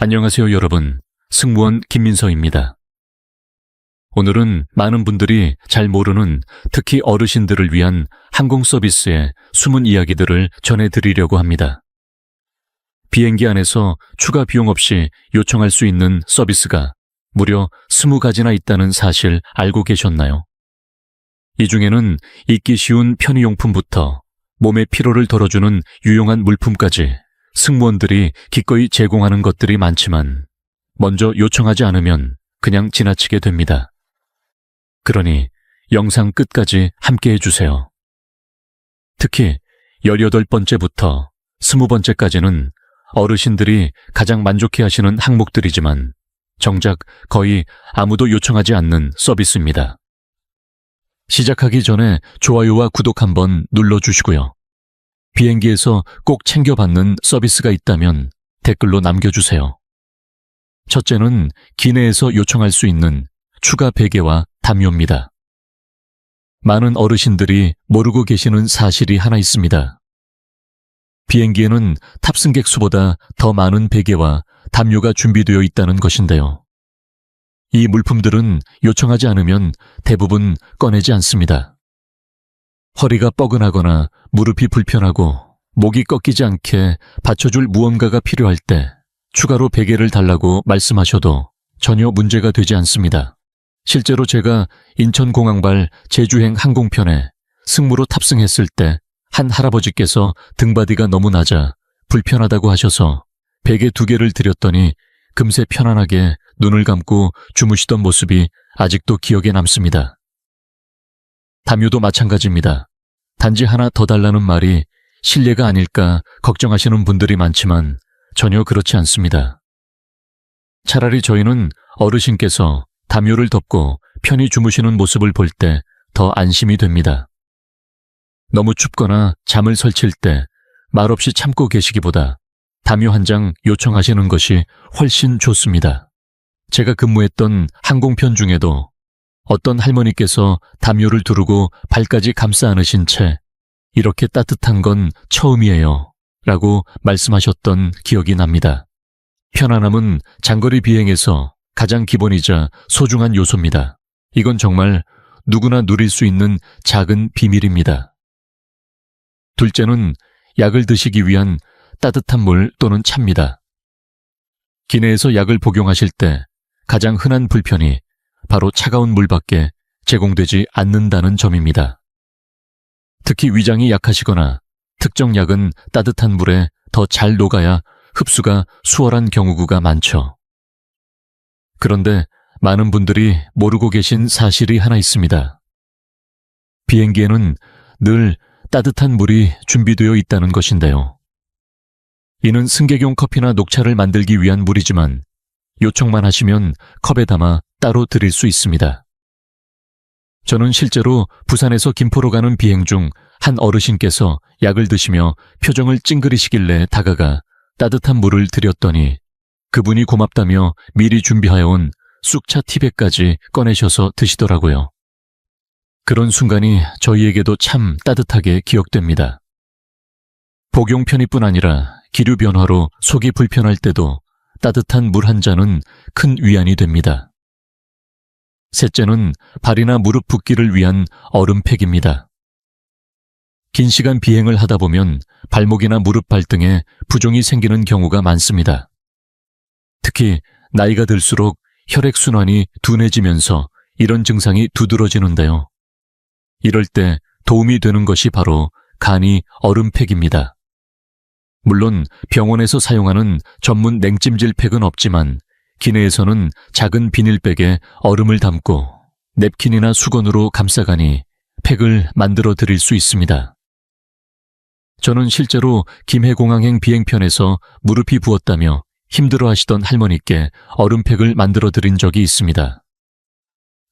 안녕하세요 여러분, 승무원 김민서입니다. 오늘은 많은 분들이 잘 모르는 특히 어르신들을 위한 항공 서비스의 숨은 이야기들을 전해드리려고 합니다. 비행기 안에서 추가 비용 없이 요청할 수 있는 서비스가 무려 20가지나 있다는 사실 알고 계셨나요? 이 중에는 잊기 쉬운 편의용품부터 몸의 피로를 덜어주는 유용한 물품까지 승무원들이 기꺼이 제공하는 것들이 많지만 먼저 요청하지 않으면 그냥 지나치게 됩니다. 그러니 영상 끝까지 함께 해주세요. 특히 18번째부터 20번째까지는 어르신들이 가장 만족해하시는 항목들이지만 정작 거의 아무도 요청하지 않는 서비스입니다. 시작하기 전에 좋아요와 구독 한번 눌러주시고요. 비행기에서 꼭 챙겨받는 서비스가 있다면 댓글로 남겨주세요. 첫째는 기내에서 요청할 수 있는 추가 베개와 담요입니다. 많은 어르신들이 모르고 계시는 사실이 하나 있습니다. 비행기에는 탑승객 수보다 더 많은 베개와 담요가 준비되어 있다는 것인데요. 이 물품들은 요청하지 않으면 대부분 꺼내지 않습니다. 허리가 뻐근하거나 무릎이 불편하고 목이 꺾이지 않게 받쳐줄 무언가가 필요할 때 추가로 베개를 달라고 말씀하셔도 전혀 문제가 되지 않습니다. 실제로 제가 인천공항발 제주행 항공편에 승무로 탑승했을 때 한 할아버지께서 등받이가 너무 낮아 불편하다고 하셔서 베개 2개를 드렸더니 금세 편안하게 눈을 감고 주무시던 모습이 아직도 기억에 남습니다. 담요도 마찬가지입니다. 단지 하나 더 달라는 말이 실례가 아닐까 걱정하시는 분들이 많지만 전혀 그렇지 않습니다. 차라리 저희는 어르신께서 담요를 덮고 편히 주무시는 모습을 볼 때 더 안심이 됩니다. 너무 춥거나 잠을 설칠 때 말없이 참고 계시기보다 담요 한 장 요청하시는 것이 훨씬 좋습니다. 제가 근무했던 항공편 중에도 어떤 할머니께서 담요를 두르고 발까지 감싸 안으신 채 이렇게 따뜻한 건 처음이에요 라고 말씀하셨던 기억이 납니다. 편안함은 장거리 비행에서 가장 기본이자 소중한 요소입니다. 이건 정말 누구나 누릴 수 있는 작은 비밀입니다. 둘째는 약을 드시기 위한 따뜻한 물 또는 차입니다. 기내에서 약을 복용하실 때 가장 흔한 불편이 바로 차가운 물밖에 제공되지 않는다는 점입니다. 특히 위장이 약하시거나 특정 약은 따뜻한 물에 더 잘 녹아야 흡수가 수월한 경우가 많죠. 그런데 많은 분들이 모르고 계신 사실이 하나 있습니다. 비행기에는 늘 따뜻한 물이 준비되어 있다는 것인데요. 이는 승객용 커피나 녹차를 만들기 위한 물이지만 요청만 하시면 컵에 담아 따로 드릴 수 있습니다. 저는 실제로 부산에서 김포로 가는 비행 중 한 어르신께서 약을 드시며 표정을 찡그리시길래 다가가 따뜻한 물을 드렸더니 그분이 고맙다며 미리 준비하여 온 쑥차 티백까지 꺼내셔서 드시더라고요. 그런 순간이 저희에게도 참 따뜻하게 기억됩니다. 복용 편의뿐 아니라 기류 변화로 속이 불편할 때도 따뜻한 물 한 잔은 큰 위안이 됩니다. 셋째는 발이나 무릎 붓기를 위한 얼음팩입니다. 긴 시간 비행을 하다 보면 발목이나 무릎 발등에 부종이 생기는 경우가 많습니다. 특히 나이가 들수록 혈액순환이 둔해지면서 이런 증상이 두드러지는데요. 이럴 때 도움이 되는 것이 바로 간이 얼음팩입니다. 물론 병원에서 사용하는 전문 냉찜질 팩은 없지만 기내에서는 작은 비닐백에 얼음을 담고 냅킨이나 수건으로 감싸가니 팩을 만들어 드릴 수 있습니다. 저는 실제로 김해공항행 비행편에서 무릎이 부었다며 힘들어하시던 할머니께 얼음팩을 만들어 드린 적이 있습니다.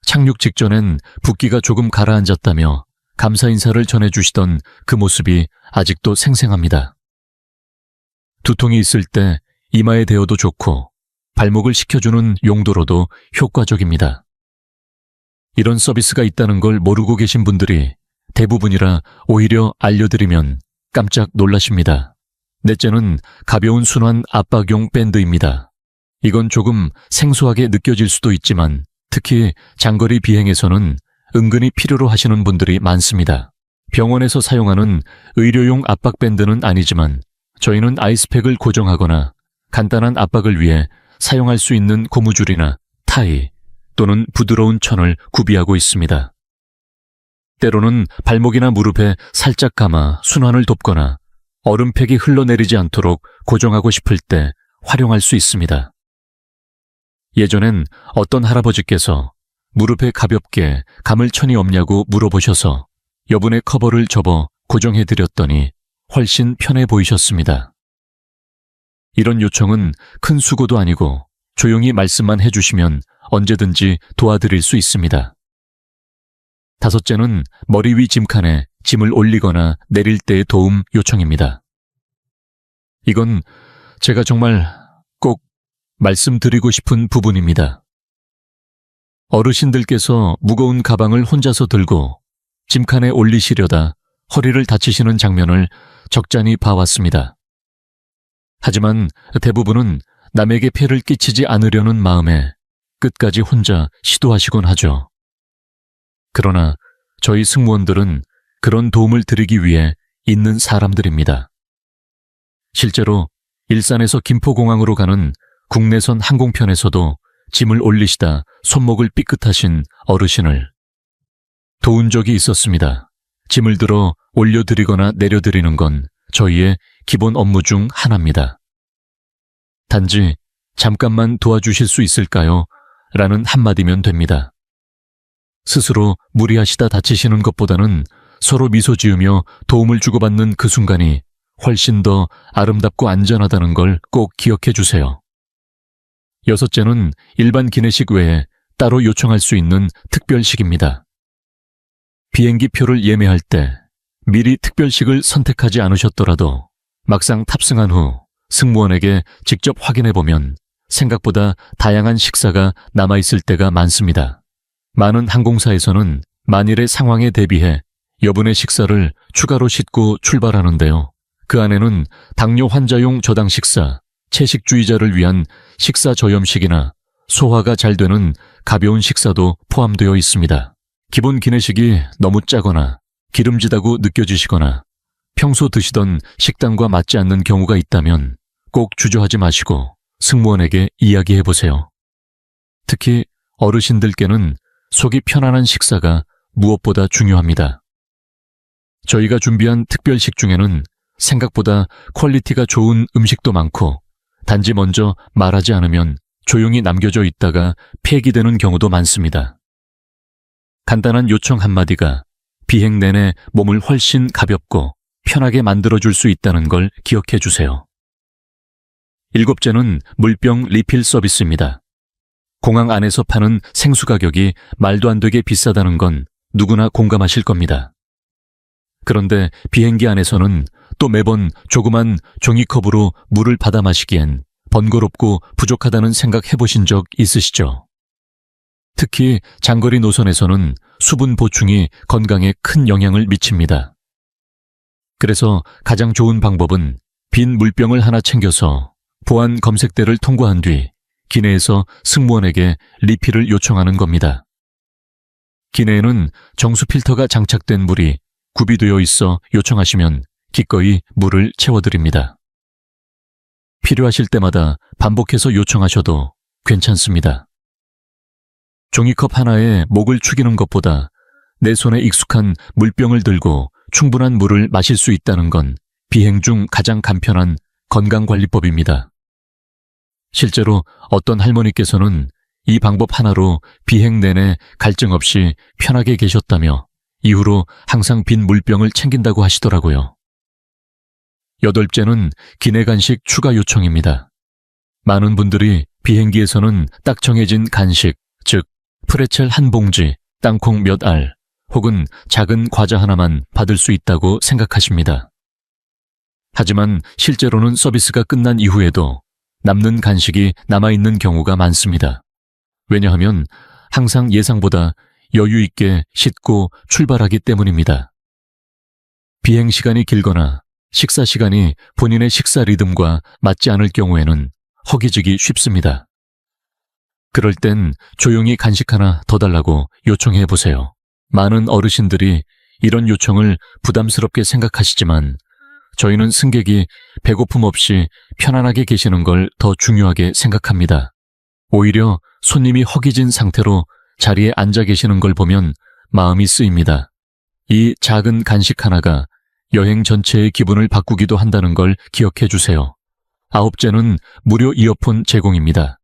착륙 직전엔 붓기가 조금 가라앉았다며 감사 인사를 전해주시던 그 모습이 아직도 생생합니다. 두통이 있을 때 이마에 대어도 좋고 발목을 식혀주는 용도로도 효과적입니다. 이런 서비스가 있다는 걸 모르고 계신 분들이 대부분이라 오히려 알려드리면 깜짝 놀라십니다. 넷째는 가벼운 순환 압박용 밴드입니다. 이건 조금 생소하게 느껴질 수도 있지만 특히 장거리 비행에서는 은근히 필요로 하시는 분들이 많습니다. 병원에서 사용하는 의료용 압박밴드는 아니지만 저희는 아이스팩을 고정하거나 간단한 압박을 위해 사용할 수 있는 고무줄이나 타이 또는 부드러운 천을 구비하고 있습니다. 때로는 발목이나 무릎에 살짝 감아 순환을 돕거나 얼음팩이 흘러내리지 않도록 고정하고 싶을 때 활용할 수 있습니다. 예전엔 어떤 할아버지께서 무릎에 가볍게 감을 천이 없냐고 물어보셔서 여분의 커버를 접어 고정해드렸더니 훨씬 편해 보이셨습니다. 이런 요청은 큰 수고도 아니고 조용히 말씀만 해주시면 언제든지 도와드릴 수 있습니다. 다섯째는 머리 위 짐칸에 짐을 올리거나 내릴 때의 도움 요청입니다. 이건 제가 정말 꼭 말씀드리고 싶은 부분입니다. 어르신들께서 무거운 가방을 혼자서 들고 짐칸에 올리시려다 허리를 다치시는 장면을 적잖이 봐왔습니다. 하지만 대부분은 남에게 폐를 끼치지 않으려는 마음에 끝까지 혼자 시도하시곤 하죠. 그러나 저희 승무원들은 그런 도움을 드리기 위해 있는 사람들입니다. 실제로 일산에서 김포공항으로 가는 국내선 항공편에서도 짐을 올리시다 손목을 삐끗하신 어르신을 도운 적이 있었습니다. 짐을 들어 올려드리거나 내려드리는 건 저희의 기본 업무 중 하나입니다. 단지 잠깐만 도와주실 수 있을까요? 라는 한마디면 됩니다. 스스로 무리하시다 다치시는 것보다는 서로 미소 지으며 도움을 주고받는 그 순간이 훨씬 더 아름답고 안전하다는 걸 꼭 기억해 주세요. 여섯째는 일반 기내식 외에 따로 요청할 수 있는 특별식입니다. 비행기 표를 예매할 때 미리 특별식을 선택하지 않으셨더라도 막상 탑승한 후 승무원에게 직접 확인해보면 생각보다 다양한 식사가 남아있을 때가 많습니다. 많은 항공사에서는 만일의 상황에 대비해 여분의 식사를 추가로 싣고 출발하는데요. 그 안에는 당뇨 환자용 저당 식사, 채식주의자를 위한 식사 저염식이나 소화가 잘 되는 가벼운 식사도 포함되어 있습니다. 기본 기내식이 너무 짜거나 기름지다고 느껴지시거나 평소 드시던 식단과 맞지 않는 경우가 있다면 꼭 주저하지 마시고 승무원에게 이야기해보세요. 특히 어르신들께는 속이 편안한 식사가 무엇보다 중요합니다. 저희가 준비한 특별식 중에는 생각보다 퀄리티가 좋은 음식도 많고 단지 먼저 말하지 않으면 조용히 남겨져 있다가 폐기되는 경우도 많습니다. 간단한 요청 한마디가 비행 내내 몸을 훨씬 가볍고 편하게 만들어줄 수 있다는 걸 기억해 주세요. 일곱째는 물병 리필 서비스입니다. 공항 안에서 파는 생수 가격이 말도 안 되게 비싸다는 건 누구나 공감하실 겁니다. 그런데 비행기 안에서는 또 매번 조그만 종이컵으로 물을 받아 마시기엔 번거롭고 부족하다는 생각 해보신 적 있으시죠? 특히 장거리 노선에서는 수분 보충이 건강에 큰 영향을 미칩니다. 그래서 가장 좋은 방법은 빈 물병을 하나 챙겨서 보안 검색대를 통과한 뒤 기내에서 승무원에게 리필을 요청하는 겁니다. 기내에는 정수 필터가 장착된 물이 구비되어 있어 요청하시면 기꺼이 물을 채워드립니다. 필요하실 때마다 반복해서 요청하셔도 괜찮습니다. 종이컵 하나에 목을 축이는 것보다 내 손에 익숙한 물병을 들고 충분한 물을 마실 수 있다는 건 비행 중 가장 간편한 건강관리법입니다. 실제로 어떤 할머니께서는 이 방법 하나로 비행 내내 갈증 없이 편하게 계셨다며 이후로 항상 빈 물병을 챙긴다고 하시더라고요. 여덟째는 기내 간식 추가 요청입니다. 많은 분들이 비행기에서는 딱 정해진 간식, 즉 프레첼 한 봉지, 땅콩 몇 알, 혹은 작은 과자 하나만 받을 수 있다고 생각하십니다. 하지만 실제로는 서비스가 끝난 이후에도 남는 간식이 남아있는 경우가 많습니다. 왜냐하면 항상 예상보다 여유 있게 씻고 출발하기 때문입니다. 비행 시간이 길거나 식사 시간이 본인의 식사 리듬과 맞지 않을 경우에는 허기지기 쉽습니다. 그럴 땐 조용히 간식 하나 더 달라고 요청해 보세요. 많은 어르신들이 이런 요청을 부담스럽게 생각하시지만 저희는 승객이 배고픔 없이 편안하게 계시는 걸 더 중요하게 생각합니다. 오히려 손님이 허기진 상태로 자리에 앉아 계시는 걸 보면 마음이 쓰입니다. 이 작은 간식 하나가 여행 전체의 기분을 바꾸기도 한다는 걸 기억해 주세요. 9째는 무료 이어폰 제공입니다.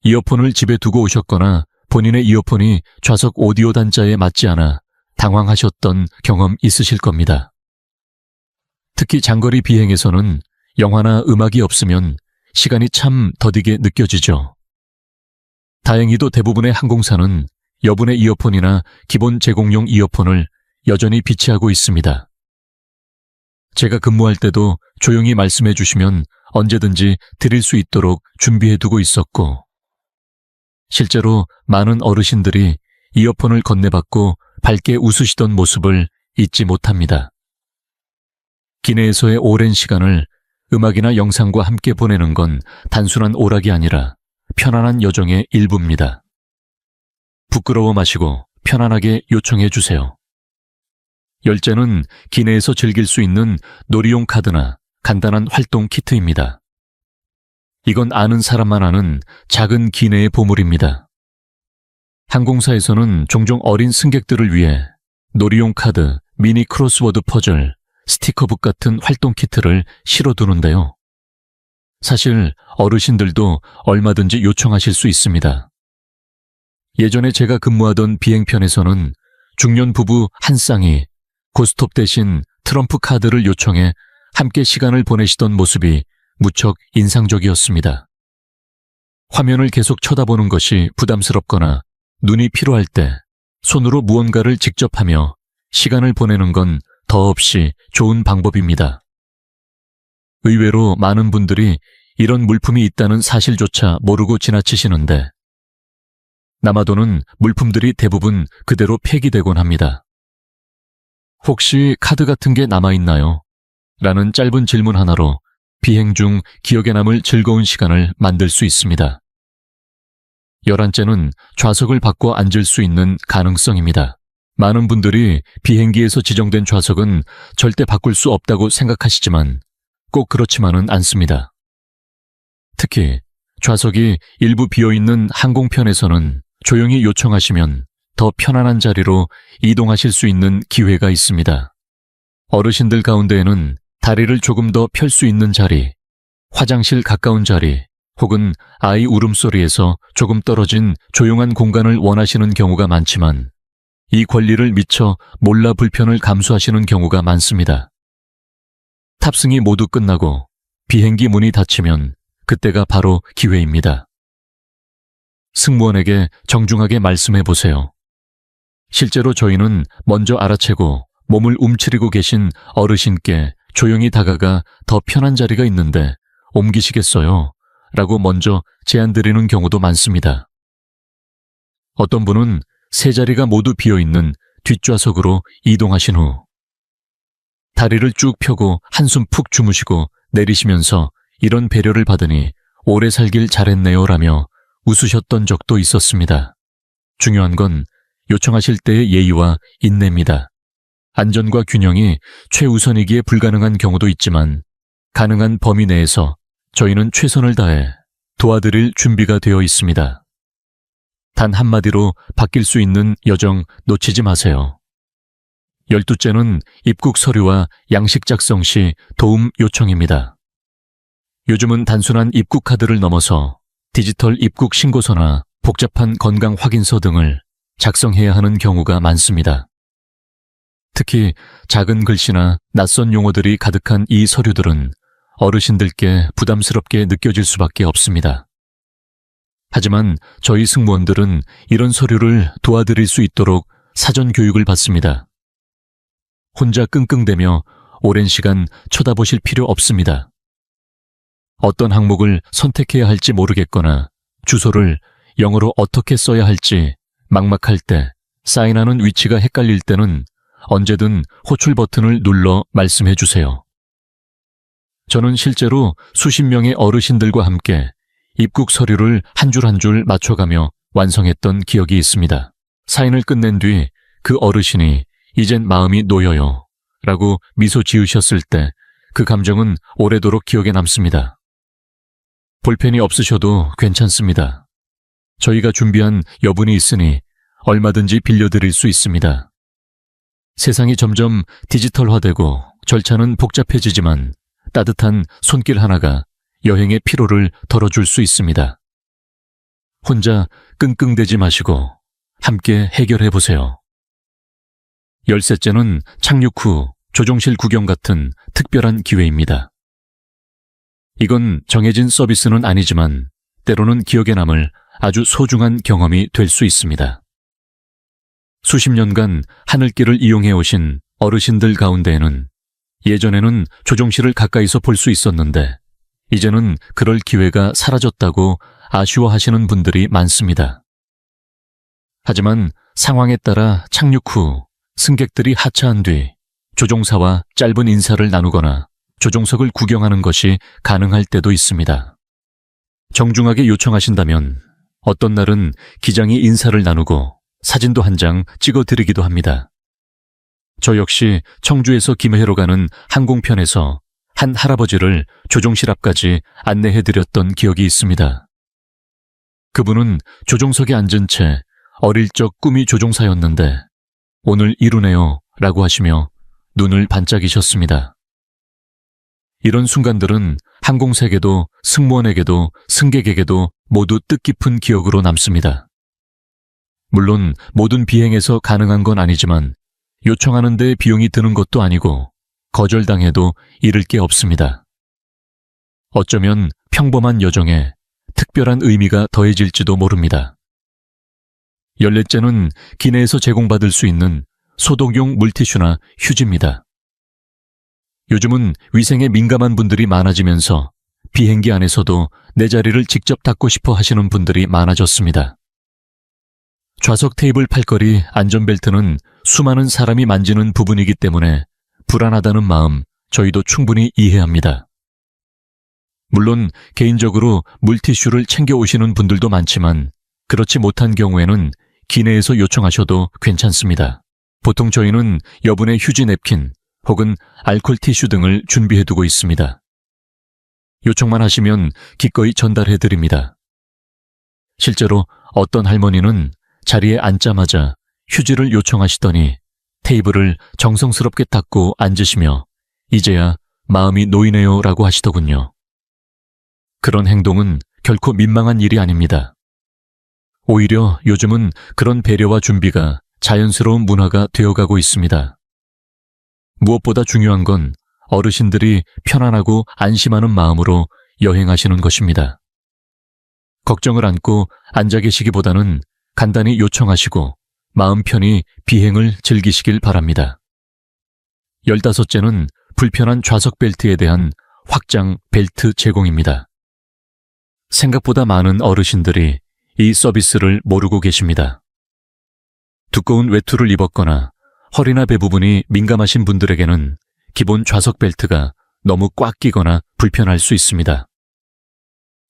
이어폰을 집에 두고 오셨거나 본인의 이어폰이 좌석 오디오 단자에 맞지 않아 당황하셨던 경험 있으실 겁니다. 특히 장거리 비행에서는 영화나 음악이 없으면 시간이 참 더디게 느껴지죠. 다행히도 대부분의 항공사는 여분의 이어폰이나 기본 제공용 이어폰을 여전히 비치하고 있습니다. 제가 근무할 때도 조용히 말씀해 주시면 언제든지 드릴 수 있도록 준비해 두고 있었고, 실제로 많은 어르신들이 이어폰을 건네받고 밝게 웃으시던 모습을 잊지 못합니다. 기내에서의 오랜 시간을 음악이나 영상과 함께 보내는 건 단순한 오락이 아니라 편안한 여정의 일부입니다. 부끄러워 마시고 편안하게 요청해 주세요. 10째는 기내에서 즐길 수 있는 놀이용 카드나 간단한 활동 키트입니다. 이건 아는 사람만 아는 작은 기내의 보물입니다. 항공사에서는 종종 어린 승객들을 위해 놀이용 카드, 미니 크로스워드 퍼즐, 스티커북 같은 활동 키트를 실어두는데요. 사실 어르신들도 얼마든지 요청하실 수 있습니다. 예전에 제가 근무하던 비행편에서는 중년 부부 한 쌍이 고스톱 대신 트럼프 카드를 요청해 함께 시간을 보내시던 모습이 무척 인상적이었습니다. 화면을 계속 쳐다보는 것이 부담스럽거나 눈이 피로할 때 손으로 무언가를 직접 하며 시간을 보내는 건 더없이 좋은 방법입니다. 의외로 많은 분들이 이런 물품이 있다는 사실조차 모르고 지나치시는데, 남아도는 물품들이 대부분 그대로 폐기되곤 합니다. 혹시 카드 같은 게 남아있나요? 라는 짧은 질문 하나로 비행 중 기억에 남을 즐거운 시간을 만들 수 있습니다. 11째는 좌석을 바꿔 앉을 수 있는 가능성입니다. 많은 분들이 비행기에서 지정된 좌석은 절대 바꿀 수 없다고 생각하시지만 꼭 그렇지만은 않습니다. 특히 좌석이 일부 비어있는 항공편에서는 조용히 요청하시면 더 편안한 자리로 이동하실 수 있는 기회가 있습니다. 어르신들 가운데에는 다리를 조금 더 펼 수 있는 자리, 화장실 가까운 자리, 혹은 아이 울음소리에서 조금 떨어진 조용한 공간을 원하시는 경우가 많지만 이 권리를 미처 몰라 불편을 감수하시는 경우가 많습니다. 탑승이 모두 끝나고 비행기 문이 닫히면 그때가 바로 기회입니다. 승무원에게 정중하게 말씀해 보세요. 실제로 저희는 먼저 알아채고 몸을 움츠리고 계신 어르신께 조용히 다가가 더 편한 자리가 있는데 옮기시겠어요? 라고 먼저 제안드리는 경우도 많습니다. 어떤 분은 세 자리가 모두 비어있는 뒷좌석으로 이동하신 후 다리를 쭉 펴고 한숨 푹 주무시고 내리시면서 이런 배려를 받으니 오래 살길 잘했네요 라며 웃으셨던 적도 있었습니다. 중요한 건 요청하실 때의 예의와 인내입니다. 안전과 균형이 최우선이기에 불가능한 경우도 있지만 가능한 범위 내에서 저희는 최선을 다해 도와드릴 준비가 되어 있습니다. 단 한마디로 바뀔 수 있는 여정 놓치지 마세요. 12째는 입국 서류와 양식 작성 시 도움 요청입니다. 요즘은 단순한 입국 카드를 넘어서 디지털 입국 신고서나 복잡한 건강 확인서 등을 작성해야 하는 경우가 많습니다. 특히 작은 글씨나 낯선 용어들이 가득한 이 서류들은 어르신들께 부담스럽게 느껴질 수밖에 없습니다. 하지만 저희 승무원들은 이런 서류를 도와드릴 수 있도록 사전 교육을 받습니다. 혼자 끙끙대며 오랜 시간 쳐다보실 필요 없습니다. 어떤 항목을 선택해야 할지 모르겠거나 주소를 영어로 어떻게 써야 할지 막막할 때, 사인하는 위치가 헷갈릴 때는 언제든 호출 버튼을 눌러 말씀해 주세요. 저는 실제로 수십 명의 어르신들과 함께 입국 서류를 한 줄 한 줄 맞춰가며 완성했던 기억이 있습니다. 사인을 끝낸 뒤 그 어르신이 이젠 마음이 놓여요 라고 미소 지으셨을 때 그 감정은 오래도록 기억에 남습니다. 볼펜이 없으셔도 괜찮습니다. 저희가 준비한 여분이 있으니 얼마든지 빌려드릴 수 있습니다. 세상이 점점 디지털화되고 절차는 복잡해지지만 따뜻한 손길 하나가 여행의 피로를 덜어줄 수 있습니다. 혼자 끙끙대지 마시고 함께 해결해보세요. 13째는 착륙 후 조종실 구경 같은 특별한 기회입니다. 이건 정해진 서비스는 아니지만 때로는 기억에 남을 아주 소중한 경험이 될 수 있습니다. 수십 년간 하늘길을 이용해 오신 어르신들 가운데에는 예전에는 조종실을 가까이서 볼 수 있었는데 이제는 그럴 기회가 사라졌다고 아쉬워하시는 분들이 많습니다. 하지만 상황에 따라 착륙 후 승객들이 하차한 뒤 조종사와 짧은 인사를 나누거나 조종석을 구경하는 것이 가능할 때도 있습니다. 정중하게 요청하신다면 어떤 날은 기장이 인사를 나누고 사진도 한 장 찍어드리기도 합니다. 저 역시 청주에서 김해로 가는 항공편에서 한 할아버지를 조종실 앞까지 안내해드렸던 기억이 있습니다. 그분은 조종석에 앉은 채 어릴 적 꿈이 조종사였는데 오늘 이루네요 라고 하시며 눈을 반짝이셨습니다. 이런 순간들은 항공사에게도 승무원에게도 승객에게도 모두 뜻깊은 기억으로 남습니다. 물론 모든 비행에서 가능한 건 아니지만 요청하는 데 비용이 드는 것도 아니고 거절당해도 잃을 게 없습니다. 어쩌면 평범한 여정에 특별한 의미가 더해질지도 모릅니다. 14째는 기내에서 제공받을 수 있는 소독용 물티슈나 휴지입니다. 요즘은 위생에 민감한 분들이 많아지면서 비행기 안에서도 내 자리를 직접 닦고 싶어 하시는 분들이 많아졌습니다. 좌석 테이블 팔걸이 안전벨트는 수많은 사람이 만지는 부분이기 때문에 불안하다는 마음 저희도 충분히 이해합니다. 물론 개인적으로 물티슈를 챙겨 오시는 분들도 많지만 그렇지 못한 경우에는 기내에서 요청하셔도 괜찮습니다. 보통 저희는 여분의 휴지 냅킨 혹은 알콜 티슈 등을 준비해두고 있습니다. 요청만 하시면 기꺼이 전달해드립니다. 실제로 어떤 할머니는 자리에 앉자마자 휴지를 요청하시더니 테이블을 정성스럽게 닦고 앉으시며 이제야 마음이 놓이네요 라고 하시더군요. 그런 행동은 결코 민망한 일이 아닙니다. 오히려 요즘은 그런 배려와 준비가 자연스러운 문화가 되어가고 있습니다. 무엇보다 중요한 건 어르신들이 편안하고 안심하는 마음으로 여행하시는 것입니다. 걱정을 안고 앉아 계시기보다는 간단히 요청하시고 마음 편히 비행을 즐기시길 바랍니다. 15째는 불편한 좌석 벨트에 대한 확장 벨트 제공입니다. 생각보다 많은 어르신들이 이 서비스를 모르고 계십니다. 두꺼운 외투를 입었거나 허리나 배 부분이 민감하신 분들에게는 기본 좌석 벨트가 너무 꽉 끼거나 불편할 수 있습니다.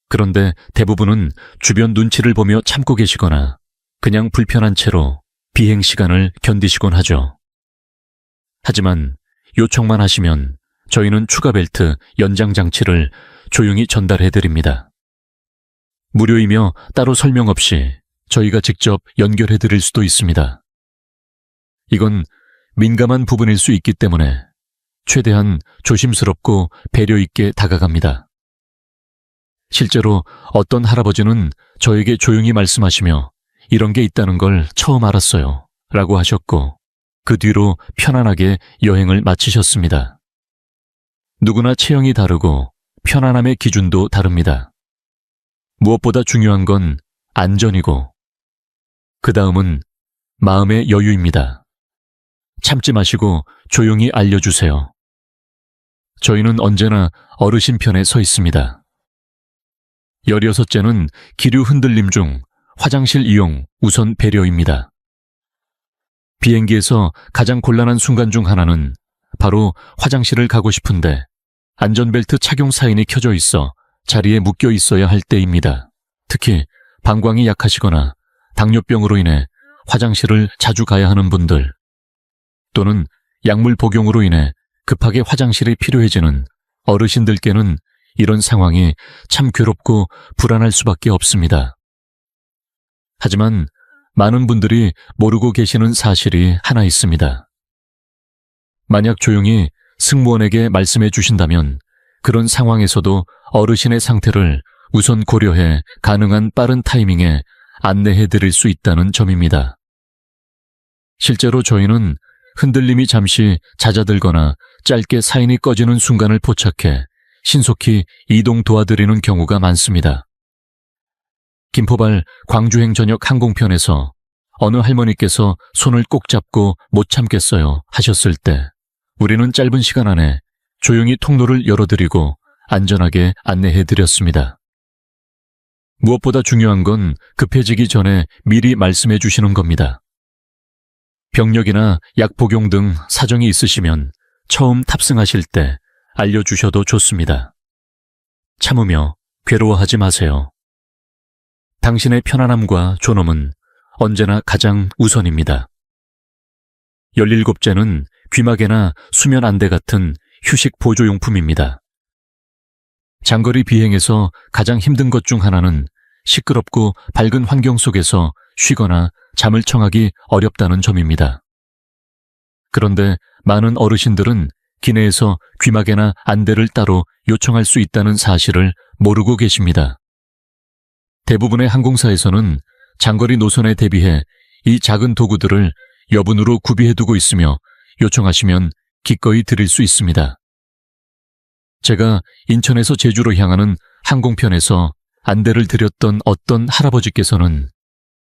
그런데 대부분은 주변 눈치를 보며 참고 계시거나 그냥 불편한 채로 비행 시간을 견디시곤 하죠. 하지만 요청만 하시면 저희는 추가 벨트 연장 장치를 조용히 전달해드립니다. 무료이며 따로 설명 없이 저희가 직접 연결해드릴 수도 있습니다. 이건 민감한 부분일 수 있기 때문에 최대한 조심스럽고 배려 있게 다가갑니다. 실제로 어떤 할아버지는 저에게 조용히 말씀하시며 이런 게 있다는 걸 처음 알았어요 라고 하셨고 그 뒤로 편안하게 여행을 마치셨습니다. 누구나 체형이 다르고 편안함의 기준도 다릅니다. 무엇보다 중요한 건 안전이고 그 다음은 마음의 여유입니다. 참지 마시고 조용히 알려주세요. 저희는 언제나 어르신 편에 서 있습니다. 16째는 기류 흔들림 중 화장실 이용 우선 배려입니다. 비행기에서 가장 곤란한 순간 중 하나는 바로 화장실을 가고 싶은데 안전벨트 착용 사인이 켜져 있어 자리에 묶여 있어야 할 때입니다. 특히 방광이 약하시거나 당뇨병으로 인해 화장실을 자주 가야 하는 분들, 또는 약물 복용으로 인해 급하게 화장실이 필요해지는 어르신들께는 이런 상황이 참 괴롭고 불안할 수밖에 없습니다. 하지만 많은 분들이 모르고 계시는 사실이 하나 있습니다. 만약 조용히 승무원에게 말씀해 주신다면 그런 상황에서도 어르신의 상태를 우선 고려해 가능한 빠른 타이밍에 안내해 드릴 수 있다는 점입니다. 실제로 저희는 흔들림이 잠시 잦아들거나 짧게 사인이 꺼지는 순간을 포착해 신속히 이동 도와드리는 경우가 많습니다. 김포발 광주행 저녁 항공편에서 어느 할머니께서 손을 꼭 잡고 못 참겠어요 하셨을 때 우리는 짧은 시간 안에 조용히 통로를 열어드리고 안전하게 안내해드렸습니다. 무엇보다 중요한 건 급해지기 전에 미리 말씀해 주시는 겁니다. 병력이나 약 복용 등 사정이 있으시면 처음 탑승하실 때 알려주셔도 좋습니다. 참으며 괴로워하지 마세요. 당신의 편안함과 존엄은 언제나 가장 우선입니다. 17제는 귀마개나 수면 안대 같은 휴식 보조용품입니다. 장거리 비행에서 가장 힘든 것 중 하나는 시끄럽고 밝은 환경 속에서 쉬거나 잠을 청하기 어렵다는 점입니다. 그런데 많은 어르신들은 기내에서 귀마개나 안대를 따로 요청할 수 있다는 사실을 모르고 계십니다. 대부분의 항공사에서는 장거리 노선에 대비해 이 작은 도구들을 여분으로 구비해두고 있으며 요청하시면 기꺼이 드릴 수 있습니다. 제가 인천에서 제주로 향하는 항공편에서 안대를 드렸던 어떤 할아버지께서는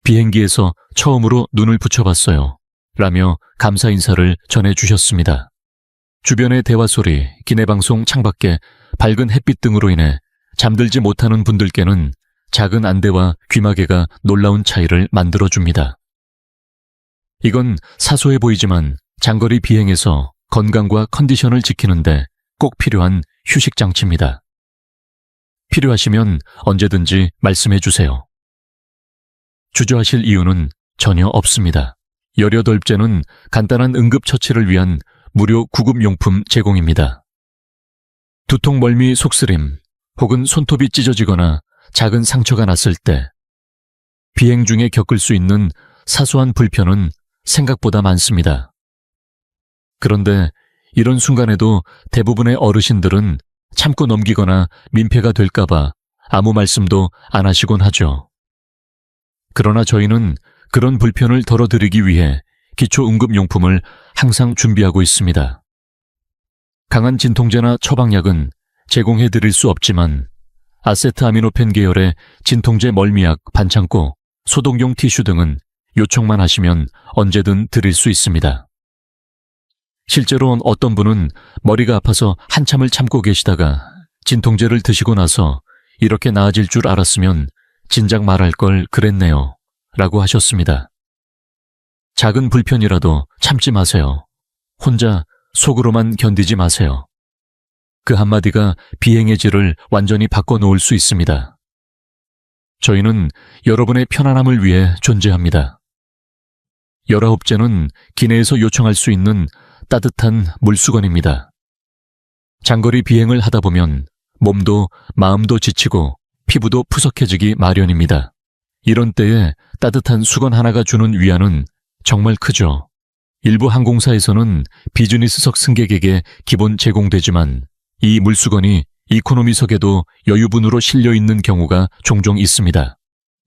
비행기에서 처음으로 눈을 붙여봤어요 라며 감사 인사를 전해주셨습니다. 주변의 대화 소리, 기내방송 창밖에 밝은 햇빛 등으로 인해 잠들지 못하는 분들께는 작은 안대와 귀마개가 놀라운 차이를 만들어줍니다. 이건 사소해 보이지만 장거리 비행에서 건강과 컨디션을 지키는데 꼭 필요한 휴식 장치입니다. 필요하시면 언제든지 말씀해 주세요. 주저하실 이유는 전혀 없습니다. 18제는 간단한 응급처치를 위한 무료 구급용품 제공입니다. 두통, 멀미, 속쓰림 혹은 손톱이 찢어지거나 작은 상처가 났을 때 비행 중에 겪을 수 있는 사소한 불편은 생각보다 많습니다. 그런데 이런 순간에도 대부분의 어르신들은 참고 넘기거나 민폐가 될까봐 아무 말씀도 안 하시곤 하죠. 그러나 저희는 그런 불편을 덜어드리기 위해 기초응급용품을 항상 준비하고 있습니다. 강한 진통제나 처방약은 제공해드릴 수 없지만 아세트아미노펜 계열의 진통제 멀미약, 반창고, 소독용 티슈 등은 요청만 하시면 언제든 드릴 수 있습니다. 실제로 어떤 분은 머리가 아파서 한참을 참고 계시다가 진통제를 드시고 나서 이렇게 나아질 줄 알았으면 진작 말할 걸 그랬네요 라고 하셨습니다. 작은 불편이라도 참지 마세요. 혼자 속으로만 견디지 마세요. 그 한마디가 비행의 질을 완전히 바꿔놓을 수 있습니다. 저희는 여러분의 편안함을 위해 존재합니다. 19제는 기내에서 요청할 수 있는 따뜻한 물수건입니다. 장거리 비행을 하다 보면 몸도 마음도 지치고 피부도 푸석해지기 마련입니다. 이런 때에 따뜻한 수건 하나가 주는 위안은 정말 크죠. 일부 항공사에서는 비즈니스석 승객에게 기본 제공되지만 이 물수건이 이코노미석에도 여유분으로 실려있는 경우가 종종 있습니다.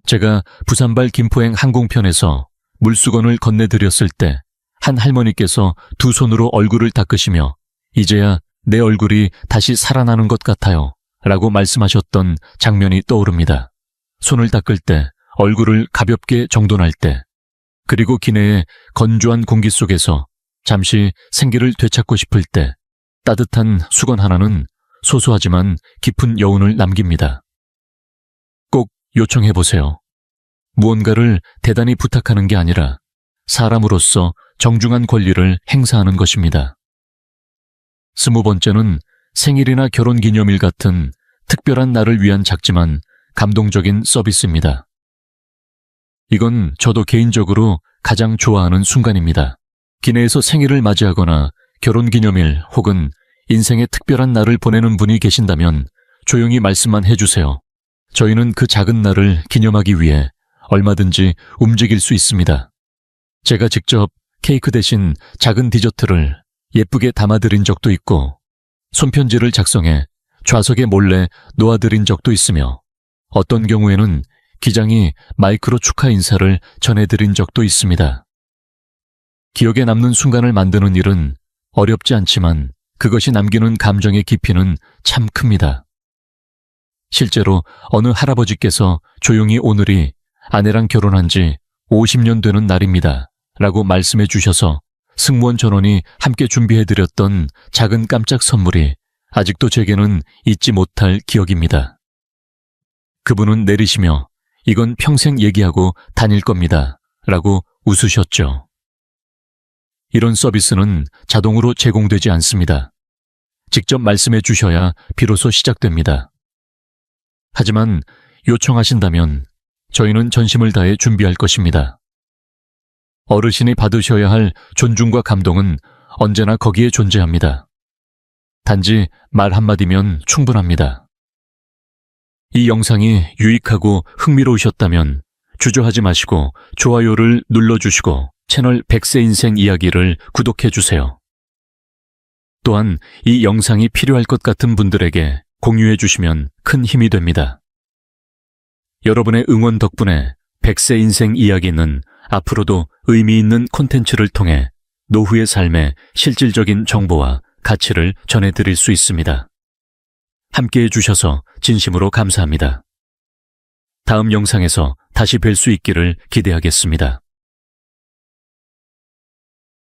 제가 부산발 김포행 항공편에서 물수건을 건네드렸을 때 한 할머니께서 두 손으로 얼굴을 닦으시며 이제야 내 얼굴이 다시 살아나는 것 같아요 라고 말씀하셨던 장면이 떠오릅니다. 손을 닦을 때, 얼굴을 가볍게 정돈할 때, 그리고 기내의 건조한 공기 속에서 잠시 생기를 되찾고 싶을 때 따뜻한 수건 하나는 소소하지만 깊은 여운을 남깁니다. 꼭 요청해보세요. 무언가를 대단히 부탁하는 게 아니라 사람으로서 정중한 권리를 행사하는 것입니다. 20번째는 생일이나 결혼기념일 같은 특별한 날을 위한 작지만 감동적인 서비스입니다. 이건 저도 개인적으로 가장 좋아하는 순간입니다. 기내에서 생일을 맞이하거나 결혼기념일 혹은 인생의 특별한 날을 보내는 분이 계신다면 조용히 말씀만 해주세요. 저희는 그 작은 날을 기념하기 위해 얼마든지 움직일 수 있습니다. 제가 직접 케이크 대신 작은 디저트를 예쁘게 담아드린 적도 있고 손편지를 작성해 좌석에 몰래 놓아드린 적도 있으며 어떤 경우에는 기장이 마이크로 축하 인사를 전해드린 적도 있습니다. 기억에 남는 순간을 만드는 일은 어렵지 않지만 그것이 남기는 감정의 깊이는 참 큽니다. 실제로 어느 할아버지께서 조용히 오늘이 아내랑 결혼한 지 50년 되는 날입니다 라고 말씀해 주셔서 승무원 전원이 함께 준비해드렸던 작은 깜짝 선물이 아직도 제게는 잊지 못할 기억입니다. 그분은 내리시며 이건 평생 얘기하고 다닐 겁니다 라고 웃으셨죠. 이런 서비스는 자동으로 제공되지 않습니다. 직접 말씀해 주셔야 비로소 시작됩니다. 하지만 요청하신다면 저희는 전심을 다해 준비할 것입니다. 어르신이 받으셔야 할 존중과 감동은 언제나 거기에 존재합니다. 단지 말 한마디면 충분합니다. 이 영상이 유익하고 흥미로우셨다면 주저하지 마시고 좋아요를 눌러주시고 채널 100세 인생 이야기를 구독해주세요. 또한 이 영상이 필요할 것 같은 분들에게 공유해주시면 큰 힘이 됩니다. 여러분의 응원 덕분에 100세 인생 이야기는 앞으로도 의미 있는 콘텐츠를 통해 노후의 삶의 실질적인 정보와 가치를 전해드릴 수 있습니다. 함께해 주셔서 진심으로 감사합니다. 다음 영상에서 다시 뵐 수 있기를 기대하겠습니다.